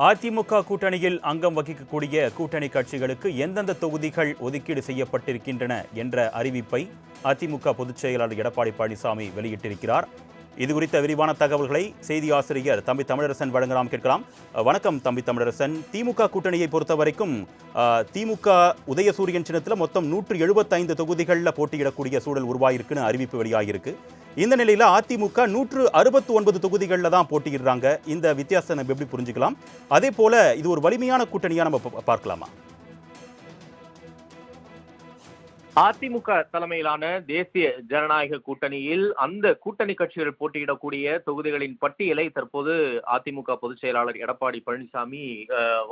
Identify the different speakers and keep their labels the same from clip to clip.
Speaker 1: அதிமுக கூட்டணியில் அங்கம் வகிக்கக்கூடிய கூட்டணி கட்சிகளுக்கு எந்தெந்த தொகுதிகள் ஒதுக்கீடு செய்யப்பட்டிருக்கின்றன என்ற அறிவிப்பை அதிமுக பொதுச் செயலாளர் எடப்பாடி பழனிசாமி வெளியிட்டிருக்கிறார். இதுகுறித்த விரிவான தகவல்களை செய்தி ஆசிரியர் தம்பி தமிழரசன் வழங்கலாம், கேட்கலாம். வணக்கம் தம்பி தமிழரசன். திமுக கூட்டணியை பொறுத்த வரைக்கும் திமுக உதயசூரியன் சின்னத்தில் மொத்தம் 175 தொகுதிகளில் போட்டியிடக்கூடிய சூழல் உருவாயிருக்குன்னு அறிவிப்பு வெளியாகிருக்கு. இந்த நிலையில் அதிமுக 169 தொகுதிகளில் தான் போட்டியிடுறாங்க. இந்த வித்தியாசத்தை நம்ம எப்படி புரிஞ்சுக்கலாம்? அதே போல இது ஒரு வலிமையான கூட்டணியா நம்ம பார்க்கலாமா?
Speaker 2: அதிமுக தலைமையிலான தேசிய ஜனநாயக கூட்டணியில் அந்த கூட்டணி கட்சிகள் போட்டியிடக்கூடிய தொகுதிகளின் பட்டியலை தற்போது அதிமுக பொதுச் செயலாளர் எடப்பாடி பழனிசாமி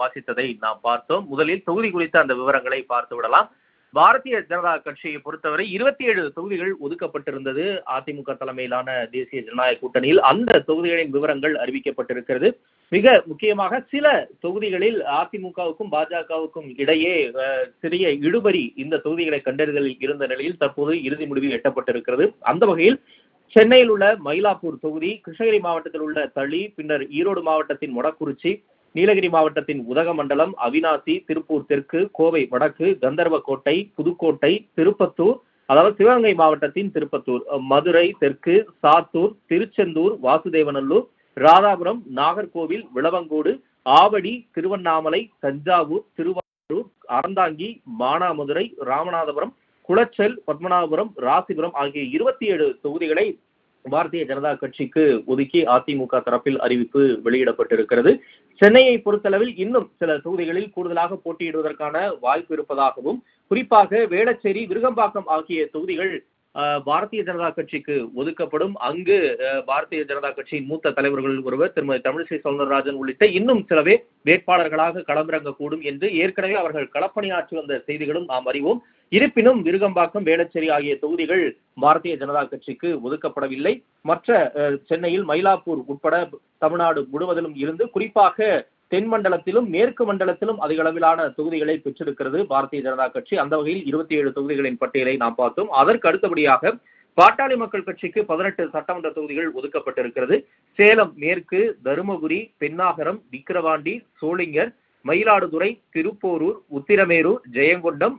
Speaker 2: வாசித்ததை நாம் பார்த்தோம். முதலில் தொகுதி குறித்த அந்த விவரங்களை பார்த்து விடலாம். பாரதிய ஜனதா கட்சியை பொறுத்தவரை 27 தொகுதிகள் ஒதுக்கப்பட்டிருந்தது அதிமுக தலைமையிலான தேசிய ஜனநாயக கூட்டணியில். அந்த தொகுதிகளின் விவரங்கள் அறிவிக்கப்பட்டிருக்கிறது. மிக முக்கியமாக சில தொகுதிகளில் அதிமுகவுக்கும் பாஜகவுக்கும் இடையே சிறிய இழுபறி இந்த தொகுதிகளை கண்டறிதலில் இருந்த நிலையில் தற்போது இறுதி முடிவு எட்டப்பட்டிருக்கிறது. அந்த வகையில் சென்னையில் உள்ள மயிலாப்பூர் தொகுதி, கிருஷ்ணகிரி மாவட்டத்தில் உள்ள தளி, பின்னர் ஈரோடு மாவட்டத்தின் மொடக்குறிச்சி, நீலகிரி மாவட்டத்தின் உதகமண்டலம், அவினாசி, திருப்பூர் தெற்கு, கோவை வடக்கு, கந்தர்வக்கோட்டை, புதுக்கோட்டை, திருப்பத்தூர், அதாவது சிவகங்கை மாவட்டத்தின் திருப்பத்தூர், மதுரை தெற்கு, சாத்தூர், திருச்செந்தூர், வாசுதேவநல்லூர், ராதாபுரம், நாகர்கோவில், விளவங்கோடு, ஆவடி, திருவண்ணாமலை, தஞ்சாவூர், திருவாரூர், அறந்தாங்கி, மானாமதுரை, ராமநாதபுரம், குளச்சல், பத்மநாபபுரம், ராசிபுரம் ஆகிய 27 தொகுதிகளை பாரதிய ஜனதா கட்சிக்கு ஒதுக்கி அதிமுக தரப்பில் அறிவிப்பு வெளியிடப்பட்டிருக்கிறது. சென்னையை பொறுத்தளவில் இன்னும் சில தொகுதிகளில் கூடுதலாக போட்டியிடுவதற்கான வாய்ப்பு இருப்பதாகவும், குறிப்பாக வேளச்சேரி, விருகம்பாக்கம் ஆகிய தொகுதிகள் பாரதிய ஜனதா கட்சிக்கு ஒதுக்கப்படும். அங்கு பாரதிய ஜனதா கட்சியின் மூத்த தலைவர்கள் ஒருவர் திருமதி தமிழிசை சவுந்தரராஜன் உள்ளிட்ட இன்னும் சில பேர் வேட்பாளர்களாக களமிறங்கக்கூடும் என்று ஏற்கனவே அவர்கள் களப்பணியாற்றி வந்த செய்திகளும் நாம் அறிவோம். இருப்பினும் விருகம்பாக்கம், வேளச்சேரி ஆகிய தொகுதிகள் பாரதிய ஜனதா கட்சிக்கு ஒதுக்கப்படவில்லை. மற்ற சென்னையில் மயிலாப்பூர் உட்பட தமிழ்நாடு முழுவதிலும் இருந்து குறிப்பாக தென் மண்டலத்திலும் மேற்கு மண்டலத்திலும் அதிக அளவிலான தொகுதிகளை பெற்றிருக்கிறது பாரதிய ஜனதா கட்சி. அந்த வகையில் 27 தொகுதிகளின் பட்டியலை நாம் பார்த்தோம். அதற்கு அடுத்தபடியாக பாட்டாளி மக்கள் கட்சிக்கு 18 சட்டமன்ற தொகுதிகள் ஒதுக்கப்பட்டிருக்கிறது. சேலம் மேற்கு, தருமபுரி, பென்னாகரம், விக்கிரவாண்டி, சோளிங்கர், மயிலாடுதுறை, திருப்போரூர், உத்திரமேரூர், ஜெயங்கொண்டம்,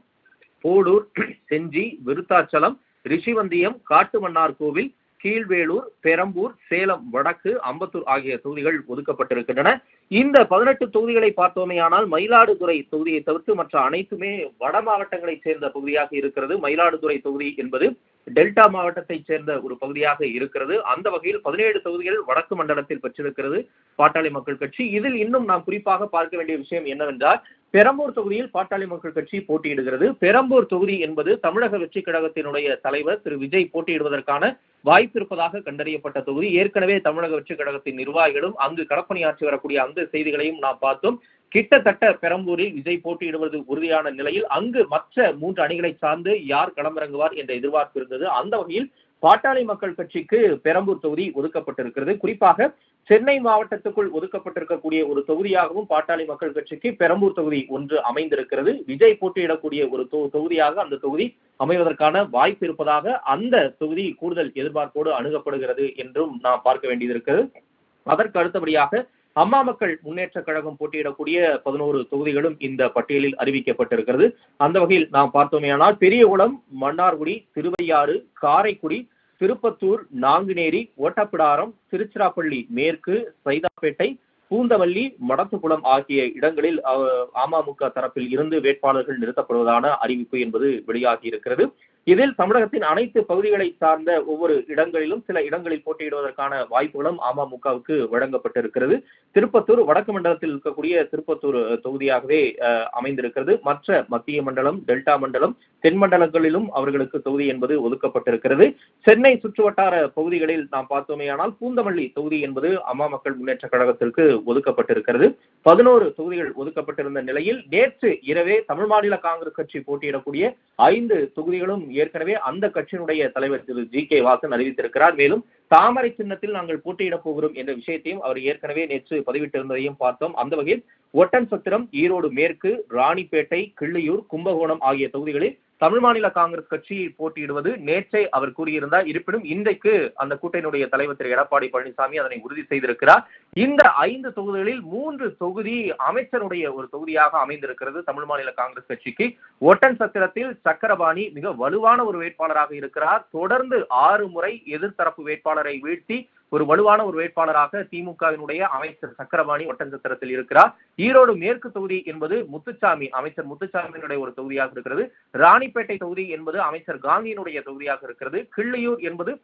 Speaker 2: போடூர், செஞ்சி, விருத்தாச்சலம், ரிஷிவந்தியம், காட்டுமன்னார்கோவில், கீழ்வேளூர், பெரம்பூர், சேலம் வடக்கு, அம்பத்தூர் ஆகிய தொகுதிகள் ஒதுக்கப்பட்டிருக்கின்றன. இந்த 18 தொகுதிகளை பார்த்தோமேயானால் மயிலாடுதுறை தொகுதியை தவிர்த்து மற்ற அனைத்துமே வட மாவட்டங்களைச் சேர்ந்த பகுதியாக இருக்கிறது. மயிலாடுதுறை தொகுதி என்பது டெல்டா மாவட்டத்தைச் சேர்ந்த ஒரு பகுதியாக இருக்கிறது. அந்த வகையில் 17 தொகுதிகள் வடக்கு மண்டலத்தில் பெற்றிருக்கிறது பாட்டாளி மக்கள் கட்சி. இதில் இன்னும் நாம் குறிப்பாக பார்க்க வேண்டிய விஷயம் என்னவென்றால், பெரம்பூர் தொகுதியில் பாட்டாளி மக்கள் கட்சி போட்டியிடுகிறது. பெரம்பூர் தொகுதி என்பது தமிழக வெற்றி கழகத்தினுடைய தலைவர் திரு விஜய் போட்டியிடுவதற்கான வாய்ப்பு இருப்பதாக கண்டறியப்பட்ட தொகுதி. ஏற்கனவே தமிழக வெற்றி கழகத்தின் நிர்வாகிகளும் அங்கு களப்பணியாற்றி வரக்கூடிய அந்த செய்திகளையும் நாம் பார்த்தோம். கிட்டத்தட்ட பெரம்பூரில் விஜய் போட்டியிடுவது உறுதியான நிலையில் அங்கு மற்ற 3 அணிகளை சார்ந்து யார் களமிறங்குவார் என்ற எதிர்பார்ப்பு இருந்தது. அந்த வகையில் பாட்டாளி மக்கள் கட்சிக்கு பெரம்பூர் தொகுதி ஒதுக்கப்பட்டிருக்கிறது. குறிப்பாக சென்னை மாவட்டத்துக்குள் ஒதுக்கப்பட்டிருக்கக்கூடிய ஒரு தொகுதியாகவும் பாட்டாளி மக்கள் கட்சிக்கு பெரம்பூர் தொகுதி ஒன்று அமைந்திருக்கிறது. விஜய் போட்டியிடக்கூடிய ஒரு தொகுதியாக அந்த தொகுதி அமைவதற்கான வாய்ப்பு இருப்பதாக அந்த தொகுதி கூடுதல் எதிர்பார்ப்போடு அணுகப்படுகிறது என்றும் நாம் பார்க்க வேண்டியிருக்கிறது. அதற்கு அடுத்தபடியாக அம்மா மக்கள் முன்னேற்ற கழகம் போட்டியிடக்கூடிய 11 தொகுதிகளும் இந்த பட்டியலில் அறிவிக்கப்பட்டிருக்கிறது. அந்த வகையில் நாம் பார்த்தோமேயானால் பெரியகுளம், மன்னார்குடி, திருவையாறு, காரைக்குடி, திருப்பத்தூர், நாங்குநேரி, ஓட்டப்பிடாரம், திருச்சிராப்பள்ளி மேற்கு, சைதாப்பேட்டை, பூந்தமல்லி, மடத்துக்குளம் ஆகிய இடங்களில் அமமுக தரப்பில் இருந்து வேட்பாளர்கள் நிறுத்தப்படுவதான அறிவிப்பு என்பது வெளியாகி இருக்கிறது. இதில் தமிழகத்தின் அனைத்து பகுதிகளை சார்ந்த ஒவ்வொரு இடங்களிலும் சில இடங்களில் போட்டியிடுவதற்கான வாய்ப்புகளும் அமமுகவுக்கு வழங்கப்பட்டிருக்கிறது. திருப்பத்தூர் வடக்கு மண்டலத்தில் இருக்கக்கூடிய திருப்பத்தூர் தொகுதியாகவே அமைந்திருக்கிறது. மற்ற மத்திய மண்டலம், டெல்டா மண்டலம், தென் மண்டலங்களிலும் அவர்களுக்கு தொகுதி என்பது ஒதுக்கப்பட்டிருக்கிறது. சென்னை சுற்றுவட்டார பகுதிகளில் நாம் பார்த்தோமேயானால் பூந்தமல்லி தொகுதி என்பது அம்மா மக்கள் முன்னேற்ற கழகத்திற்கு ஒதுக்கப்பட்டிருக்கிறது. 11 தொகுதிகள் ஒதுக்கப்பட்டிருந்த நிலையில் நேற்று இரவே தமிழ் மாநில காங்கிரஸ் கட்சி போட்டியிடக்கூடிய 5 தொகுதிகளும் ஏற்கனவே அந்த கட்சியினுடைய தலைவர் திரு ஜி.கே. வாசன் அறிவித்திருக்கிறார். மேலும் தாமரை சின்னத்தில் நாங்கள் போட்டியிடப் போகிறோம் என்ற விஷயத்தையும் அவர் ஏற்கனவே நேற்று பதிவிட்டிருந்ததையும் பார்த்தோம். அந்த வகையில் ஒட்டன்சத்திரம், ஈரோடு மேற்கு, ராணிப்பேட்டை, கிள்ளியூர், கும்பகோணம் ஆகிய தொகுதிகளில் தமிழ் மாநில காங்கிரஸ் கட்சி போட்டியிடுவது நேற்றே அவர் கூறியிருந்தார். இருப்பினும் இன்றைக்கு அந்த கூட்டணியுடைய தலைவர் திரு எடப்பாடி பழனிசாமி அதனை உறுதி செய்திருக்கிறார். இந்த 5 தொகுதிகளில் 3 தொகுதி அமைச்சருடைய ஒரு தொகுதியாக அமைந்திருக்கிறது தமிழ் மாநில காங்கிரஸ் கட்சிக்கு. ஒட்டன்சத்திரத்தில் சக்கரபாணி மிக வலுவான ஒரு வேட்பாளராக இருக்கிறார். தொடர்ந்து 6 முறை எதிர்த்தரப்பு வேட்பாளரை வீழ்த்தி ஒரு வலுவான ஒரு வேட்பாளராக திமுகவினுடைய அமைச்சர் சக்கரபாணி ஒட்டன்சத்திரத்தில் இருக்கிறார். ஈரோடு மேற்கு தொகுதி என்பது முத்துசாமி, அமைச்சர் முத்துசாமியினுடைய ஒரு தொகுதியாக இருக்கிறது. ராணிப்பேட்டை தொகுதி என்பது அமைச்சர் காந்தியினுடைய தொகுதியாக இருக்கிறது. கிள்ளியூர் என்பது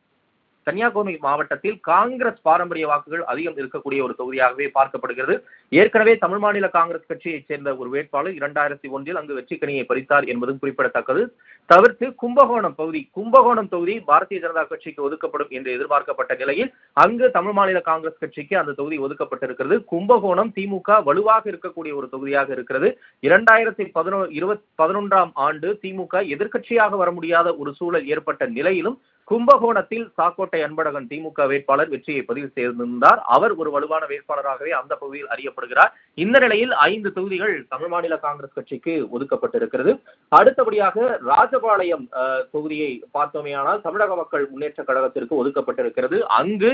Speaker 2: கன்னியாகுமரி மாவட்டத்தில் காங்கிரஸ் பாரம்பரிய வாக்குகள் அதிகம் இருக்கக்கூடிய ஒரு தொகுதியாகவே பார்க்கப்படுகிறது. ஏற்கனவே தமிழ் மாநில காங்கிரஸ் கட்சியைச் சேர்ந்த ஒரு வேட்பாளர் 2001 அங்கு வெற்றிக்கனியை பறித்தார் என்பதும் குறிப்பிடத்தக்கது. தவிர்த்து கும்பகோணம் தொகுதி பாரதிய ஜனதா கட்சிக்கு ஒதுக்கப்படும் என்று எதிர்பார்க்கப்பட்ட நிலையில் அங்கு தமிழ் மாநில காங்கிரஸ் கட்சிக்கு அந்த தொகுதி ஒதுக்கப்பட்டிருக்கிறது. கும்பகோணம் திமுக வலுவாக இருக்கக்கூடிய ஒரு தொகுதியாக இருக்கிறது. 2011ஆம் ஆண்டு திமுக எதிர்க்கட்சியாக வர முடியாத ஒரு சூழல் ஏற்பட்ட நிலையிலும் கும்பகோணத்தில் சாக்கோட்டை அன்பழகன் திமுக வேட்பாளர் வெற்றியை பதிவு செய்திருந்தார். அவர் ஒரு வலுவான வேட்பாளராகவே அந்த பகுதியில் அறியப்படுகிறார். இந்த நிலையில் 5 தொகுதிகள் தமிழ் மாநில காங்கிரஸ் கட்சிக்கு ஒதுக்கப்பட்டிருக்கிறது. அடுத்தபடியாக ராஜபாளையம் தொகுதியை பார்த்தோமேயானால் தமிழக மக்கள் முன்னேற்ற கழகத்திற்கு ஒதுக்கப்பட்டிருக்கிறது. அங்கு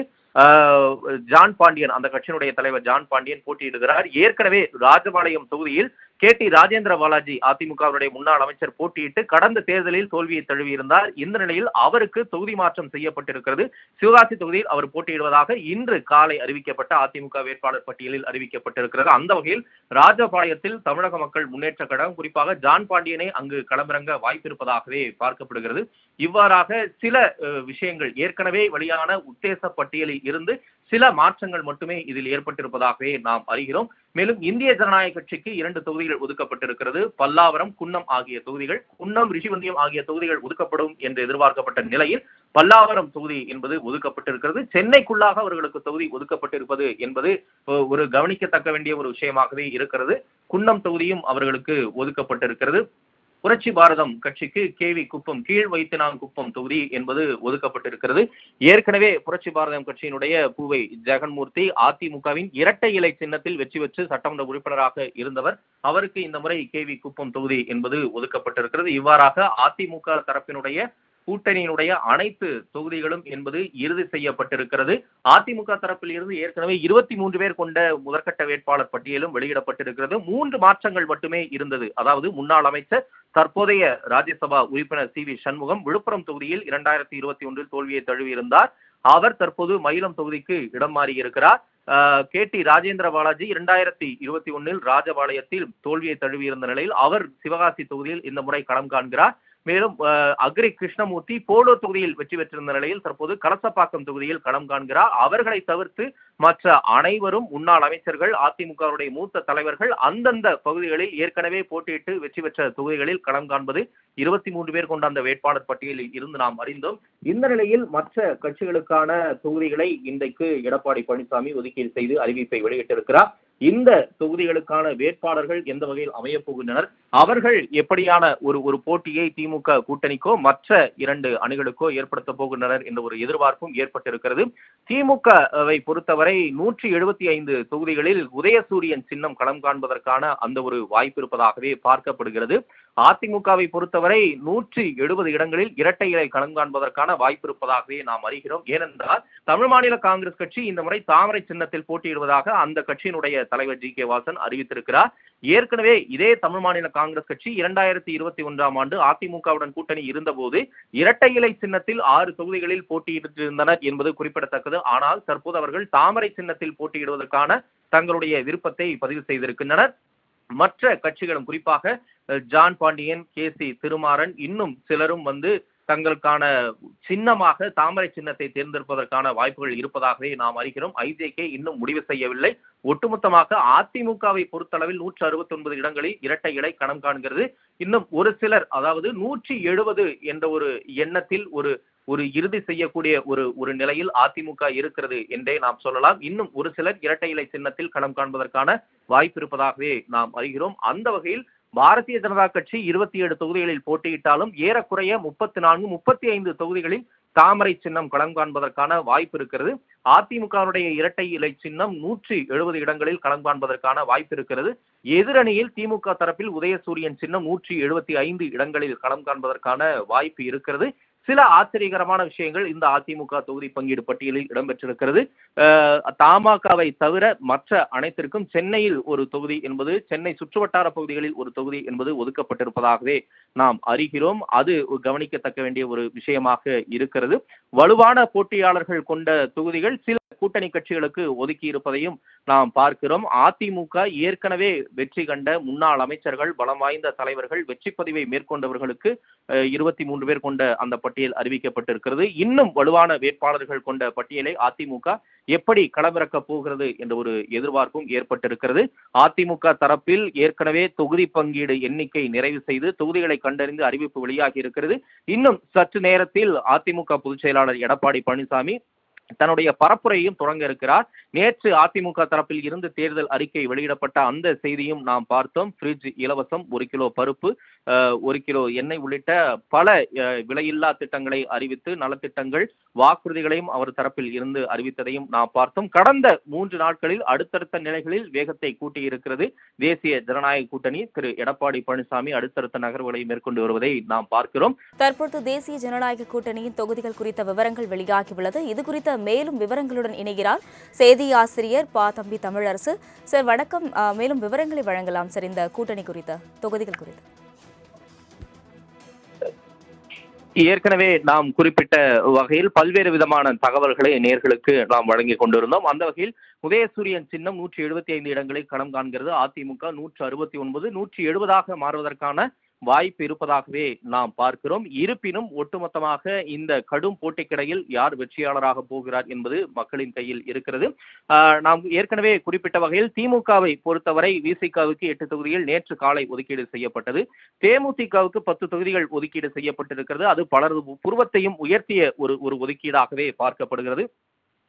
Speaker 2: ஜான் பாண்டியன், அந்த கட்சியினுடைய தலைவர் ஜான் பாண்டியன் போட்டியிடுகிறார். ஏற்கனவே ராஜபாளையம் தொகுதியில் KT ராஜேந்திர பாலாஜி அதிமுகவுடைய முன்னாள் அமைச்சர் போட்டியிட்டு கடந்த தேர்தலில் தோல்வியை தழுவியிருந்தார். இந்த நிலையில் அவருக்கு தொகுதி மாற்றம் செய்யப்பட்டிருக்கிறது. சிவகாசி தொகுதியில் அவர் போட்டியிடுவதாக இன்று காலை அறிவிக்கப்பட்ட அதிமுக வேட்பாளர் பட்டியலில் அறிவிக்கப்பட்டிருக்கிறது. அந்த வகையில் ராஜபாளையத்தில் தமிழக மக்கள் முன்னேற்ற கழகம் குறிப்பாக ஜான் பாண்டியனை அங்கு களமிறங்க வாய்ப்பிருப்பதாகவே பார்க்கப்படுகிறது. இவ்வாறாக சில விஷயங்கள் ஏற்கனவே வெளியான உத்தேச பட்டியலில் இருந்து சில மாற்றங்கள் மட்டுமே இதில் ஏற்பட்டிருப்பதாகவே நாம் அறிகிறோம். மேலும் இந்திய ஜனநாயக கட்சிக்கு 2 தொகுதிகள் ஒதுக்கப்பட்டிருக்கிறது. பல்லாவரம், குன்னம் ஆகிய தொகுதிகள், குன்னம், ரிஷிவந்தியம் ஆகிய தொகுதிகள் ஒதுக்கப்படும் என்று எதிர்பார்க்கப்பட்ட நிலையில் பல்லாவரம் தொகுதி என்பது ஒதுக்கப்பட்டிருக்கிறது. சென்னைக்குள்ளாக அவர்களுக்கு தொகுதி ஒதுக்கப்பட்டிருப்பது என்பது ஒரு கவனிக்கத்தக்க வேண்டிய ஒரு விஷயமாகவே இருக்கிறது. குன்னம் தொகுதியும் அவர்களுக்கு ஒதுக்கப்பட்டிருக்கிறது. புரட்சி பாரதம் கட்சிக்கு KV குப்பம், கீழ் வைத்தியநாங்குப்பம் தொகுதி என்பது ஒதுக்கப்பட்டிருக்கிறது. ஏற்கனவே புரட்சி பாரதம் கட்சியினுடைய பூவை ஜெகன்மூர்த்தி அதிமுகவின் இரட்டை இலை சின்னத்தில் வெற்றி பெற்று சட்டமன்ற உறுப்பினராக இருந்தவர். அவருக்கு இந்த முறை KV குப்பம் தொகுதி என்பது ஒதுக்கப்பட்டிருக்கிறது. இவ்வாறாக அதிமுக தரப்பினுடைய கூட்டணியினுடைய அனைத்து தொகுதிகளும் என்பது இறுதி செய்யப்பட்டிருக்கிறது. அதிமுக தரப்பில் இருந்து ஏற்கனவே 23 பேர் கொண்ட முதற்கட்ட வேட்பாளர் பட்டியலும் வெளியிடப்பட்டிருக்கிறது. 3 மாற்றங்கள் மட்டுமே இருந்தது. அதாவது முன்னாள் அமைச்சர் தற்போதைய ராஜ்யசபா உறுப்பினர் CV சண்முகம் விழுப்புரம் தொகுதியில் 2021 தோல்வியை தழுவியிருந்தார். அவர் தற்போது மயிலம் தொகுதிக்கு இடம் மாறியிருக்கிறார். KT ராஜேந்திர பாலாஜி 2021 ராஜபாளையத்தில் தோல்வியை தழுவியிருந்த நிலையில் அவர் சிவகாசி தொகுதியில் இந்த முறை களம் காண்கிறார். மேலும் அக்ரி கிருஷ்ணமூர்த்தி போலோ தொகுதியில் வெற்றி பெற்றிருந்த நிலையில் தற்போது கலசப்பாக்கம் தொகுதியில் களம் காண்கிறார். அவர்களை தவிர்த்து மற்ற அனைவரும் முன்னாள் அமைச்சர்கள், அதிமுகவுடைய மூத்த தலைவர்கள் அந்தந்த பகுதிகளில் ஏற்கனவே போட்டியிட்டு வெற்றி பெற்ற தொகுதிகளில் களம் காண்பது 23 பேர் கொண்ட அந்த வேட்பாளர் பட்டியலில் இருந்து நாம் அறிந்தோம். இந்த நிலையில் மற்ற கட்சிகளுக்கான தொகுதிகளை இன்றைக்கு எடப்பாடி பழனிசாமி ஒதுக்கீடு செய்து அறிவிப்பை வெளியிட்டிருக்கிறார். இந்த தொகுதிகளுக்கான வேட்பாளர்கள் எந்த வகையில் அமையப் போகின்றனர், அவர்கள் எப்படியான ஒரு போட்டியை திமுக கூட்டணிக்கோ மற்ற 2 அணிகளுக்கோ ஏற்படுத்த போகின்றனர் என்ற ஒரு எதிர்பார்ப்பும் ஏற்பட்டிருக்கிறது. திமுகவை பொறுத்தவரை 175 தொகுதிகளில் உதயசூரியன் சின்னம் களம் காண்பதற்கான அந்த ஒரு வாய்ப்பு இருப்பதாகவே பார்க்கப்படுகிறது. அதிமுகவை பொறுத்தவரை 170 இடங்களில் இரட்டை இலை களம் காண்பதற்கான வாய்ப்பு இருப்பதாகவே நாம் அறிகிறோம். ஏனென்றால் தமிழ் மாநில காங்கிரஸ் கட்சி இந்த முறை தாமரை சின்னத்தில் போட்டியிடுவதாக அந்த கட்சியினுடைய தலைவர் GK வாசன் அறிவித்திருக்கிறார். ஏற்கனவே இதே தமிழ் மாநில காங்கிரஸ் கட்சி 2021ஆம் ஆண்டு அதிமுகவுடன் கூட்டணி இருந்தபோது இரட்டை இலை சின்னத்தில் 6 தொகுதிகளில் போட்டியிட்டிருந்தனர் என்பது குறிப்பிடத்தக்கது. ஆனால் தற்போது அவர்கள் தாமரை சின்னத்தில் போட்டியிடுவதற்கான தங்களுடைய விருப்பத்தை பதிவு செய்திருக்கின்றனர். மற்ற கட்சிகளும் குறிப்பாக ஜான் பாண்டியன், KC திருமாறன் இன்னும் சிலரும் தங்களுக்கான சின்னமாக தாமரை சின்னத்தை தேர்ந்தெடுப்பதற்கான வாய்ப்புகள் இருப்பதாகவே நாம் அறிகிறோம். IJK இன்னும் முடிவு செய்யவில்லை. ஒட்டுமொத்தமாக அதிமுகவை பொறுத்தளவில் 169 இடங்களில் இரட்டை இலை களம் காண்கிறது. இன்னும் ஒரு சிலர், அதாவது 170 என்ற ஒரு எண்ணத்தில் ஒரு இறுதி செய்யக்கூடிய ஒரு நிலையில் அதிமுக இருக்கிறது என்றே நாம் சொல்லலாம். இன்னும் ஒரு சிலர் இரட்டை இலை சின்னத்தில் களம் காண்பதற்கான வாய்ப்பு இருப்பதாகவே நாம் அறிகிறோம். அந்த வகையில் பாரதிய ஜனதா கட்சி 27 தொகுதிகளில் போட்டியிட்டாலும் ஏறக்குறைய 34, 35 தொகுதிகளில் தாமரை சின்னம் களம் காண்பதற்கான வாய்ப்பு இருக்கிறது. அதிமுகவுடைய இரட்டை இலை சின்னம் 170 இடங்களில் களம் காண்பதற்கான வாய்ப்பு இருக்கிறது. எதிரணியில் திமுக தரப்பில் உதயசூரியன் சின்னம் 175 இடங்களில் களம் காண்பதற்கான வாய்ப்பு இருக்கிறது. சில ஆச்சரியகரமான விஷயங்கள் இந்த அதிமுக தொகுதி பங்கீடு பட்டியலில் இடம்பெற்றிருக்கிறது. தமாகவை தவிர மற்ற அனைத்திற்கும் சென்னையில் ஒரு தொகுதி என்பது, சென்னை சுற்றுவட்டார பகுதிகளில் ஒரு தொகுதி என்பது ஒதுக்கப்பட்டிருப்பதாகவே நாம் அறிகிறோம். அது கவனிக்கத்தக்க வேண்டிய ஒரு விஷயமாக இருக்கிறது. வலுவான போட்டியாளர்கள் கொண்ட தொகுதிகள் சில கூட்டணி கட்சிகளுக்கு ஒதுக்கி இருப்பதையும் நாம் பார்க்கிறோம். அதிமுக ஏற்கனவே வெற்றி கண்ட முன்னாள் அமைச்சர்கள், பலம் வாய்ந்த தலைவர்கள், வெற்றி பதிவை மேற்கொண்டவர்களுக்கு 23 பேர் கொண்ட அந்த பட்டியல் அறிவிக்கப்பட்டிருக்கிறது. இன்னும் வலுவான வேட்பாளர்கள் கொண்ட பட்டியலை அதிமுக எப்படி களமிறக்கப் போகிறது என்ற ஒரு எதிர்பார்ப்பும் ஏற்பட்டிருக்கிறது. அதிமுக தரப்பில் ஏற்கனவே தொகுதி பங்கீடு எண்ணிக்கை நிறைவு செய்து தொகுதிகளை கண்டறிந்து அறிவிப்பு வெளியாகி இருக்கிறது. இன்னும் சற்று நேரத்தில் அதிமுக பொதுச் செயலாளர் எடப்பாடி பழனிசாமி தன்னுடைய பரப்புரையும் தொடங்க இருக்கிறார். நேற்று அதிமுக தரப்பில் இருந்து தேர்தல் அறிக்கை வெளியிடப்பட்ட அந்த செய்தியும் நாம் பார்த்தோம். ஃப்ரிட்ஜ் இலவசம், 1 கிலோ பருப்பு, 1 கிலோ எண்ணெய் உள்ளிட்ட பல விலையில்லா திட்டங்களை அறிவித்து நலத்திட்டங்கள், வாக்குறுதிகளையும் அவர் தரப்பில் இருந்து அறிவித்ததையும் நாம் பார்த்தோம். கடந்த 3 நாட்களில் அடுத்தடுத்த நிலைகளில் வேகத்தை கூட்டியிருக்கிறது தேசிய ஜனநாயக கூட்டணி. திரு எடப்பாடி பழனிசாமி அடுத்தடுத்த நகர்வுகளை மேற்கொண்டு வருவதை நாம் பார்க்கிறோம்.
Speaker 3: தற்போது தேசிய ஜனநாயக கூட்டணியின் தொகுதிகள் குறித்த விவரங்கள் வெளியாகியுள்ளது. இது குறித்த மேலும் விவரங்களுடன் இணைகிறார் செய்தி ஆசிரியர் தம்பி தமிழரசு. சார் வணக்கம். மேலும் விவரங்களை வழங்கலாம் சார் இந்த கூட்டணி குறித்த, தொகுதிகள் குறித்து.
Speaker 2: ஏற்கனவே நாம் குறிப்பிட்ட வகையில் பல்வேறு விதமான தகவல்களை நேர்களுக்கு நாம் வழங்கிக் கொண்டிருந்தோம். அந்த வகையில் உதயசூரியன் சின்னம் 175 இடங்களில் களம் காண்கிறது. அதிமுக 169, 170 மாறுவதற்கான வாய்ப்பு இருப்பதாகவே நாம் பார்க்கிறோம். இருப்பினும் ஒட்டுமொத்தமாக இந்த கடும் போட்டிக்கிடையில் யார் வெற்றியாளராக போகிறார் என்பது மக்களின் கையில் இருக்கிறது. நாம் ஏற்கனவே குறிப்பிட்ட வகையில் திமுகவை பொறுத்தவரை விசிகவுக்கு 8 தொகுதிகள் நேற்று காலை ஒதுக்கீடு செய்யப்பட்டது. தேமுதிகவுக்கு 10 தொகுதிகள் ஒதுக்கீடு செய்யப்பட்டிருக்கிறது. அது பலரது புருவத்தையும் உயர்த்திய ஒரு ஒதுக்கீடாகவே பார்க்கப்படுகிறது.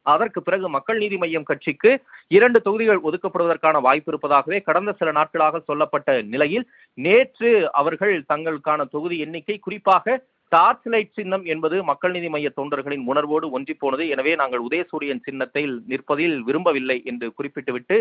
Speaker 2: அதற்கு பிறகு மக்கள் நீதி மய்யம் கட்சிக்கு 2 தொகுதிகள் ஒதுக்கப்படுவதற்கான வாய்ப்பு இருப்பதாகவே கடந்த சில நாட்களாக சொல்லப்பட்ட நிலையில் நேற்று அவர்கள் தங்களுக்கான தொகுதி எண்ணிக்கை, குறிப்பாக டார்ச் லைட் சின்னம் என்பது மக்கள் நீதி மய்ய தொண்டர்களின் உணர்வோடு ஒன்றி போனது. எனவே நாங்கள் உதயசூரியன் சின்னத்தில் நிற்பதில் விரும்பவில்லை என்று குறிப்பிட்டுவிட்டு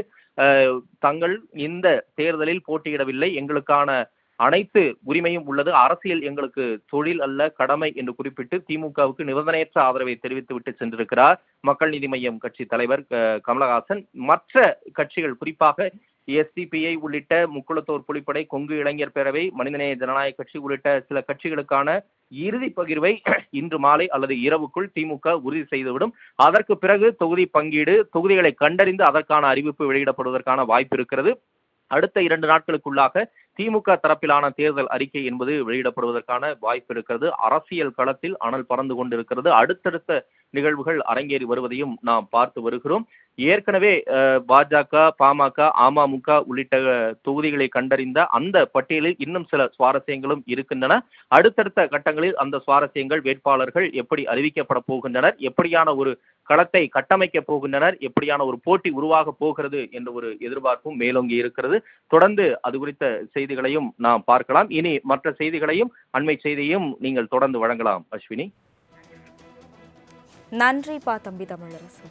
Speaker 2: தங்கள் இந்த தேர்தலில் போட்டியிடவில்லை, எங்களுக்கான அனைத்து உரிமையும் உள்ளது, அரசியல் எங்களுக்கு தொழில் அல்ல கடமை என்று குறிப்பிட்டு திமுகவுக்கு நிபந்தனையற்ற ஆதரவை தெரிவித்துவிட்டு சென்றிருக்கிறார் மக்கள் நீதி மய்யம் கட்சி தலைவர் கமலஹாசன். மற்ற கட்சிகள், குறிப்பாக எஸ்டிபிஐ உள்ளிட்ட முக்குளத்தோர் புலிப்படை, கொங்கு இளைஞர் பேரவை, மனிதநேய ஜனநாயக கட்சி உள்ளிட்ட சில கட்சிகளுக்கான இறுதி பகிர்வை இன்று மாலை அல்லது இரவுக்குள் திமுக உறுதி செய்துவிடும். அதற்கு பிறகு தொகுதி பங்கீடு, தொகுதிகளை கண்டறிந்து அதற்கான அறிவிப்பு வெளியிடப்படுவதற்கான வாய்ப்பு இருக்கிறது. அடுத்த 2 நாட்களுக்குள்ளாக திமுக தரப்பிலான தேர்தல் அறிக்கை என்பது வெளியிடப்படுவதற்கான வாய்ப்பு இருக்கிறது. அரசியல் களத்தில் அனல் பறந்து கொண்டிருக்கிறது. அடுத்தடுத்த நிகழ்வுகள் அரங்கேறி வருவதையும் நாம் பார்த்து வருகிறோம். ஏற்கனவே பாஜக, பாமக, அமமுக உள்ளிட்ட தொகுதிகளை கண்டறிந்த அந்த பட்டியலில் இன்னும் சில சுவாரஸ்யங்களும் இருக்கின்றன. அடுத்தடுத்த கட்டங்களில் அந்த சுவாரஸ்யங்கள், வேட்பாளர்கள் எப்படி அறிவிக்கப்பட போகின்றனர், எப்படியான ஒரு களத்தை கட்டமைக்க போகின்றனர், எப்படியான ஒரு போட்டி உருவாக போகிறது என்ற ஒரு எதிர்பார்ப்பும் மேலோங்கி இருக்கிறது. தொடர்ந்து அது குறித்த செய்திகளையும் நாம் பார்க்கலாம். இனி மற்ற செய்திகளையும் அண்மை செய்தியையும் நீங்கள் தொடர்ந்து வழங்கலாம் அஸ்வினி.
Speaker 3: நன்றி தம்பி தமிழரசு.